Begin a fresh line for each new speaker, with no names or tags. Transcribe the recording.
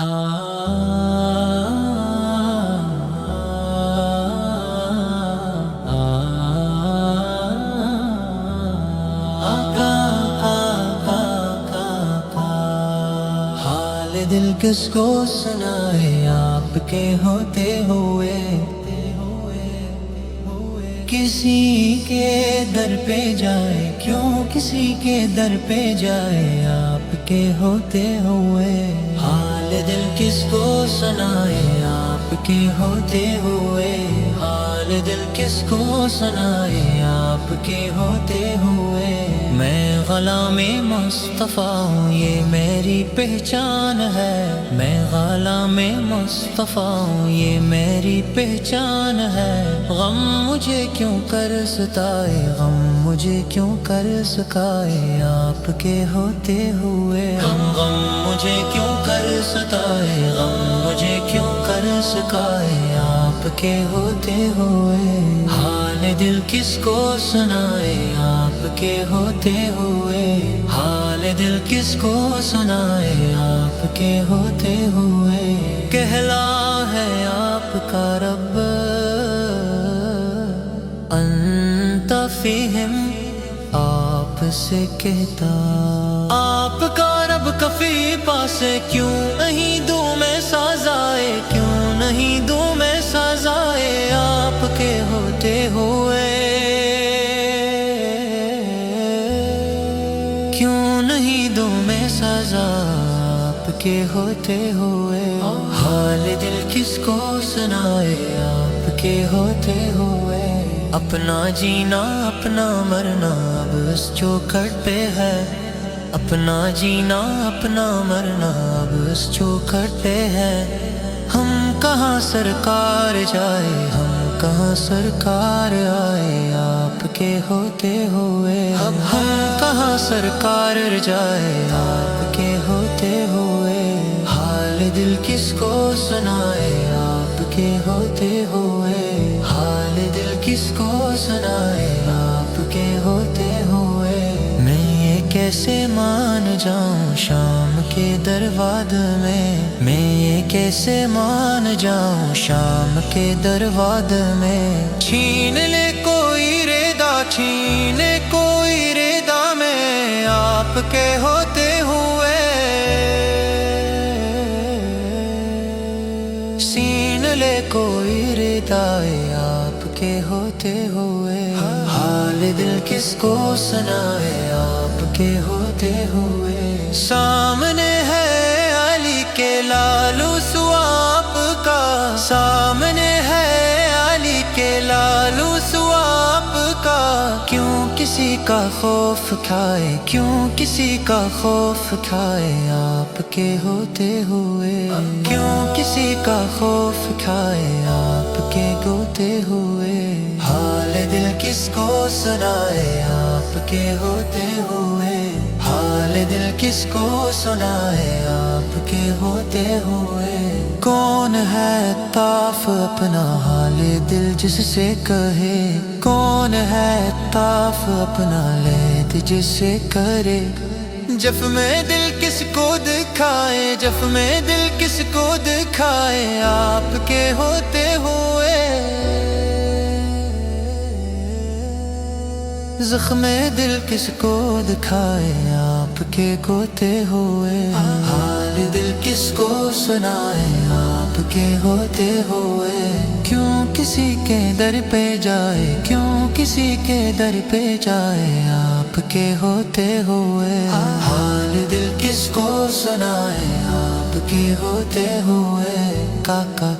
حال دل کس کو سنائے آپ کے ہوتے ہوئے، کسی کے در پہ جائے، کیوں کسی کے در پہ جائے آپ کے ہوتے ہوئے۔ حال دل کس کو سنائے آپ کے ہوتے ہوئے، حال دل کس کو سنائے آپ کے ہوتے ہوئے۔ میں غلام مصطفیٰ ہوں، یہ میری پہچان ہے، میں غلام مصطفیٰ ہوں، یہ میری پہچان ہے۔ غم مجھے کیوں کر ستائے، غم مجھے کیوں کر سکائے آپ کے ہوتے ہوئے۔ غم مجھے کیوں کر ستائے، غم مجھے کیوں کر سکائے آپ کے ہوتے ہوئے۔ حال دل کس کو سنائے آپ کے ہوتے ہوئے، حال دل کس کو سنائے آپ کے ہوتے ہوئے۔ کہلا ہے آپ کا رب انت فیہم، آپ سے کہتا آپ کا رب کفی پاسے، کیوں نہیں دوں میں سازائے، کیوں نہیں دوں میں سازائے آپ کے ہوتے ہوئے، کیوں نہیں دوں میں سزا آپ کے ہوتے ہوئے۔ حال دل کس کو سنائے آپ کے ہوتے ہوئے۔ اپنا جینا اپنا مرنا اب اس چوکھٹ پہ ہے، اپنا جینا اپنا مرنا اب اس چوکھٹ پہ ہے۔ ہم کہاں سرکار جائے، ہم کہاں سرکار آئے آپ کے ہوتے ہوئے۔ ہم کہاں سرکار جائے آپ کے ہوتے ہوئے۔ حال دل کس کو سنائے آپ کے ہوتے ہوئے، حال دل کس کو سنائے آپ کے ہوتے ہوئے۔ میں یہ کیسے مان جاؤں شام کے درواد میں یہ کیسے مان جاؤں شام کے درواد میں۔ چھین لے کوئی ریدا، چھین لے کوئی ریدا میں آپ کے ہوتے ہوئے، چھین لے کوئی ریدا آپ کے ہوتے ہوئے۔ حال دل کس کو سنائے آپ کے ہوتے ہوئے۔ سامنے ہے علی کے لالو سواب کا، سامنے ہے علی کے لالو سواب کا۔ کیوں کسی کا خوف کھائے، کیوں کسی کا خوف کھائے آپ کے ہوتے ہوئے، کیوں کسی کا خوف کھائے آپ کے ہوتے ہوئے۔ حال دل کس کو سنائے آپ کے ہوتے ہوئے، حال دل کس کو سنائے آپ کے ہوتے ہوئے۔ کون ہے طاف اپنا حال دل جس سے کہے، کون ہے طاف اپنا لید جس سے کرے۔ جف میں دل کس کو دکھائے، جف میں دل کس کو دکھائے آپ کے ہوتے ہوئے۔ زخم دل کس کو دکھائے آپ کے ہوتے ہوئے۔ حال دل کس کو سنائے آپ کے ہوتے ہوئے۔ کیوں کسی کے در پہ جائے، کیوں کسی کے در پہ جائے آپ کے ہوتے ہوئے۔ حال دل کس کو سنائے آپ کے ہوتے ہوئے۔ کاکا